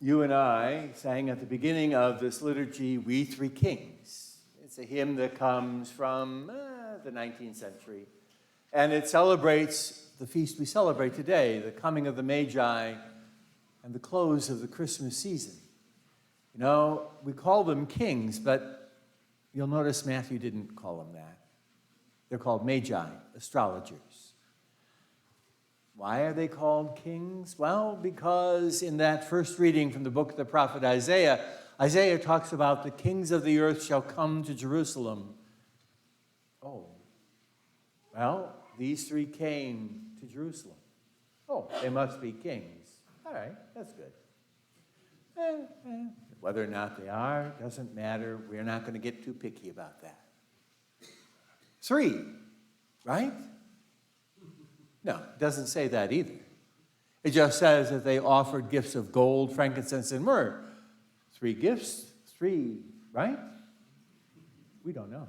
you and I sang at the beginning of this liturgy, We Three Kings. It's a hymn that comes from the 19th century, and it celebrates the feast we celebrate today, the coming of the Magi and the close of the Christmas season. You know, we call them kings, but you'll notice Matthew didn't call them that. They're called Magi, astrologers. Why are they called kings? Well, because in that first reading from the book of the prophet Isaiah, Isaiah talks about the kings of the earth shall come to Jerusalem. Oh, well, these three came to Jerusalem. Oh, they must be kings. All right, that's good. Whether or not they are, doesn't matter. We're not going to get too picky about that. Three, right? No, it doesn't say that either. It just says that they offered gifts of gold, frankincense, and myrrh. 3 gifts, 3, right? We don't know.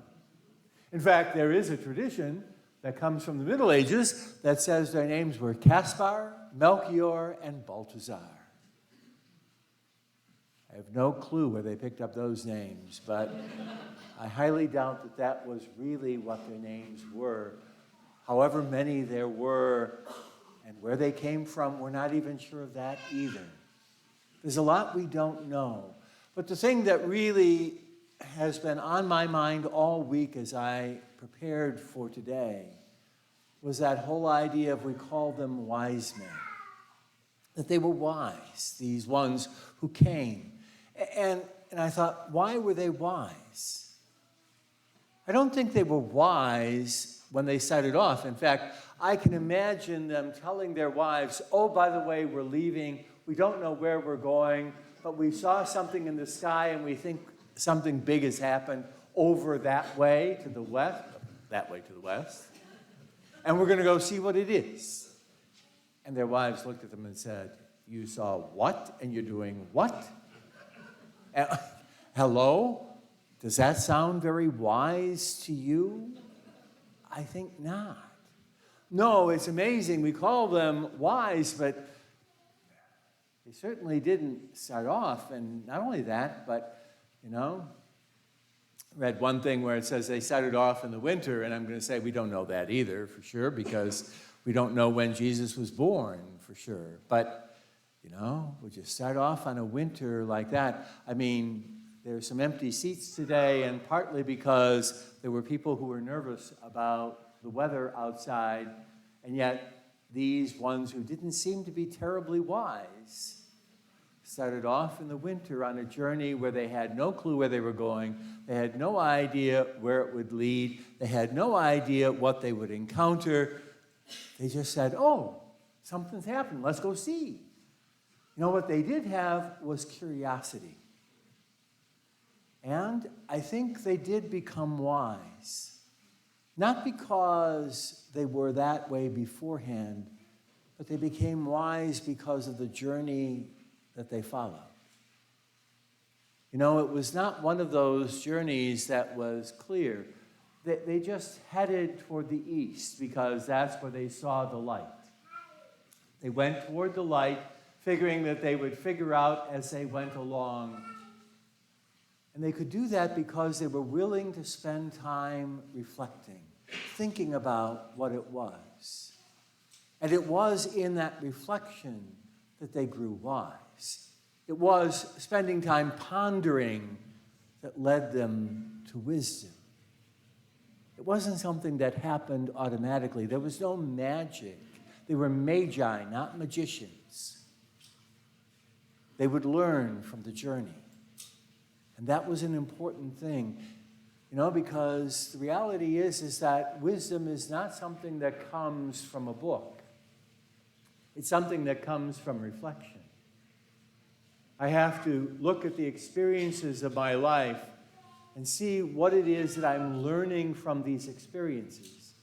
In fact, there is a tradition that comes from the Middle Ages that says their names were Caspar, Melchior, and Balthazar. I have no clue where they picked up those names, but I highly doubt that that was really what their names were. However many there were and where they came from, we're not even sure of that either. There's a lot we don't know. But the thing that really has been on my mind all week as I prepared for today was that whole idea of we call them wise men. That they were wise, these ones who came. And I thought, why were they wise? I don't think they were wise when they set it off. In fact, I can imagine them telling their wives, oh, by the way, we're leaving. We don't know where we're going, but we saw something in the sky and we think something big has happened over that way to the west, and we're going to go see what it is. And their wives looked at them and said, you saw what? And you're doing what? Hello? Does that sound very wise to you? I think not. No, it's amazing. We call them wise, but they certainly didn't start off. And not only that, but, I read one thing where it says they started off in the winter, and I'm going to say we don't know that either for sure, because we don't know when Jesus was born for sure. But, we just start off on a winter like that. I mean, there's some empty seats today, and partly because there were people who were nervous about the weather outside, and yet these ones who didn't seem to be terribly wise started off in the winter on a journey where they had no clue where they were going. They had no idea where it would lead. They had no idea what they would encounter. They just said, oh, something's happened. Let's go see. What they did have was curiosity. And I think they did become wise. Not because they were that way beforehand, but they became wise because of the journey that they followed. It was not one of those journeys that was clear. They just headed toward the east because that's where they saw the light. They went toward the light, figuring that they would figure out as they went along. And they could do that because they were willing to spend time reflecting, thinking about what it was. And it was in that reflection that they grew wise. It was spending time pondering that led them to wisdom. It wasn't something that happened automatically. There was no magic. They were magi, not magicians. They would learn from the journey. And that was an important thing, because the reality is that wisdom is not something that comes from a book. It's something that comes from reflection. I have to look at the experiences of my life and see what it is that I'm learning from these experiences.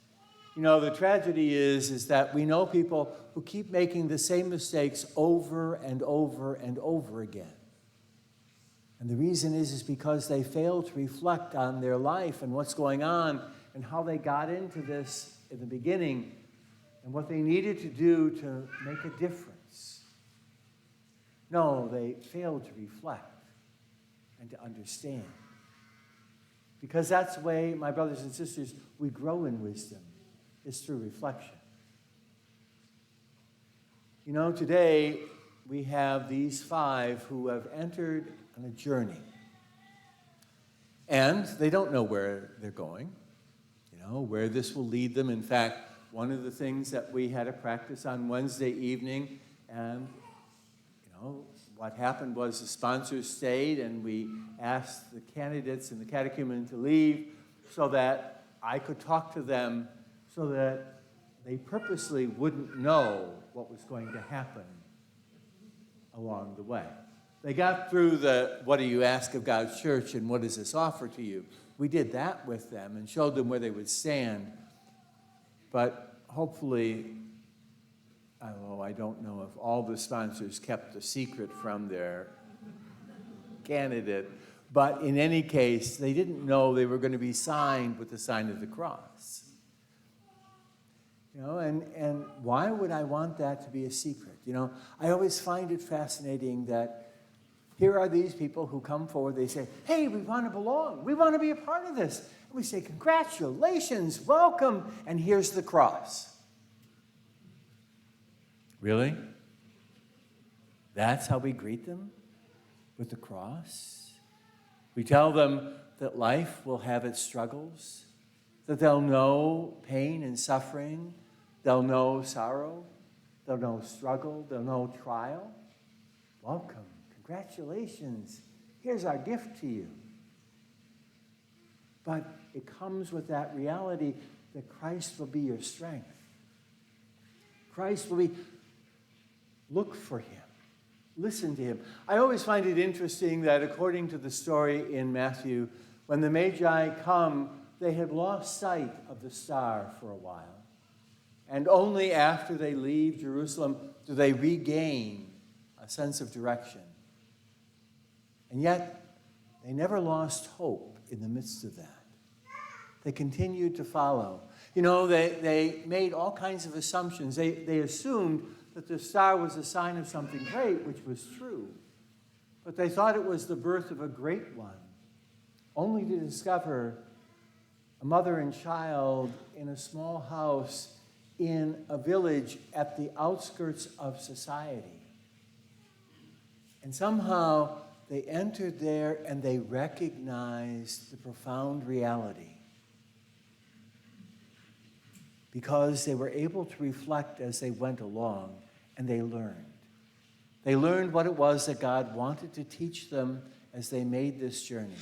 The tragedy is that we know people who keep making the same mistakes over and over and over again. And the reason is because they fail to reflect on their life and what's going on and how they got into this in the beginning and what they needed to do to make a difference. No, they failed to reflect and to understand. Because that's the way, my brothers and sisters, we grow in wisdom, is through reflection. You know, today we have these 5 who have entered on a journey. And they don't know where they're going, where this will lead them. In fact, one of the things that we had a practice on Wednesday evening, and, what happened was the sponsors stayed, and we asked the candidates and the catechumen to leave so that I could talk to them so that they purposely wouldn't know what was going to happen along the way. They got through the, what do you ask of God's church and what does this offer to you? We did that with them and showed them where they would stand. But hopefully, I don't know if all the sponsors kept the secret from their candidate, but in any case, they didn't know they were going to be signed with the sign of the cross. And why would I want that to be a secret? I always find it fascinating that here are these people who come forward, they say, hey, we want to belong, we want to be a part of this. And we say, congratulations, welcome, and here's the cross. Really? That's how we greet them? With the cross? We tell them that life will have its struggles, that they'll know pain and suffering, they'll know sorrow, they'll know struggle, they'll know trial. Welcome, congratulations, here's our gift to you. But it comes with that reality that Christ will be your strength. Christ will be, look for him. Listen to him. I always find it interesting that according to the story in Matthew, when the Magi come, they had lost sight of the star for a while. And only after they leave Jerusalem do they regain a sense of direction. And yet, they never lost hope in the midst of that. They continued to follow. They made all kinds of assumptions. They assumed that the star was a sign of something great, which was true. But they thought it was the birth of a great one, only to discover a mother and child in a small house in a village at the outskirts of society. And somehow they entered there and they recognized the profound reality, because they were able to reflect as they went along, and they learned. They learned what it was that God wanted to teach them as they made this journey.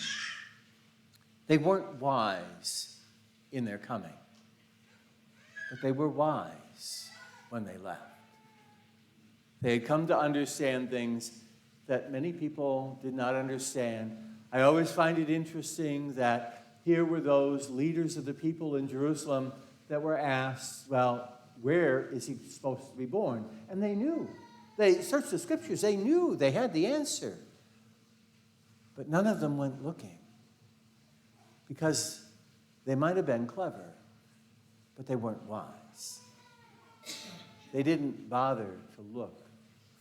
They weren't wise in their coming, but they were wise when they left. They had come to understand things that many people did not understand. I always find it interesting that here were those leaders of the people in Jerusalem that were asked, well, where is he supposed to be born? And they knew. They searched the scriptures. They knew. They had the answer. But none of them went looking, because they might have been clever, but they weren't wise. They didn't bother to look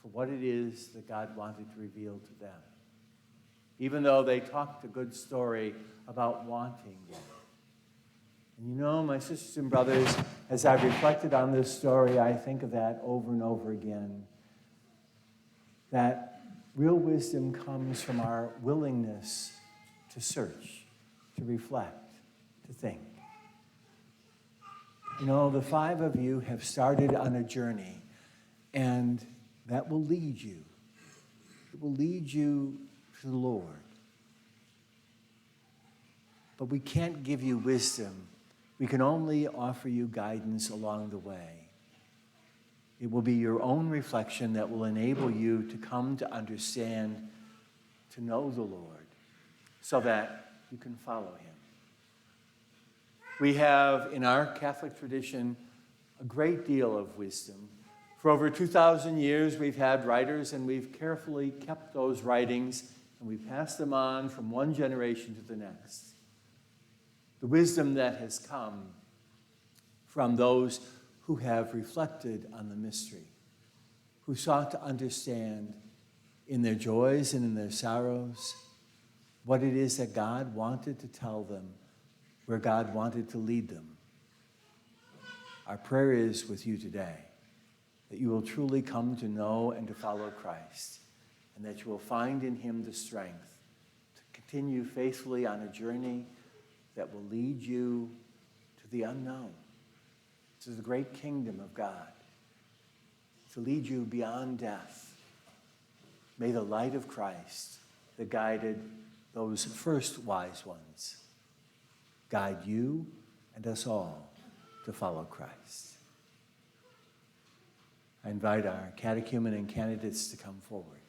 for what it is that God wanted to reveal to them, even though they talked a good story about wanting it. And my sisters and brothers, as I've reflected on this story, I think of that over and over again. That real wisdom comes from our willingness to search, to reflect, to think. The 5 of you have started on a journey, and that will lead you. It will lead you to the Lord. But we can't give you wisdom. We can only offer you guidance along the way. It will be your own reflection that will enable you to come to understand, to know the Lord, so that you can follow him. We have, in our Catholic tradition, a great deal of wisdom. For over 2,000 years, we've had writers, and we've carefully kept those writings, and we pass them on from one generation to the next. The wisdom that has come from those who have reflected on the mystery, who sought to understand in their joys and in their sorrows, what it is that God wanted to tell them, where God wanted to lead them. Our prayer is with you today, that you will truly come to know and to follow Christ, and that you will find in him the strength to continue faithfully on a journey that will lead you to the unknown, to the great kingdom of God, to lead you beyond death. May the light of Christ that guided those first wise ones guide you and us all to follow Christ. I invite our catechumen and candidates to come forward.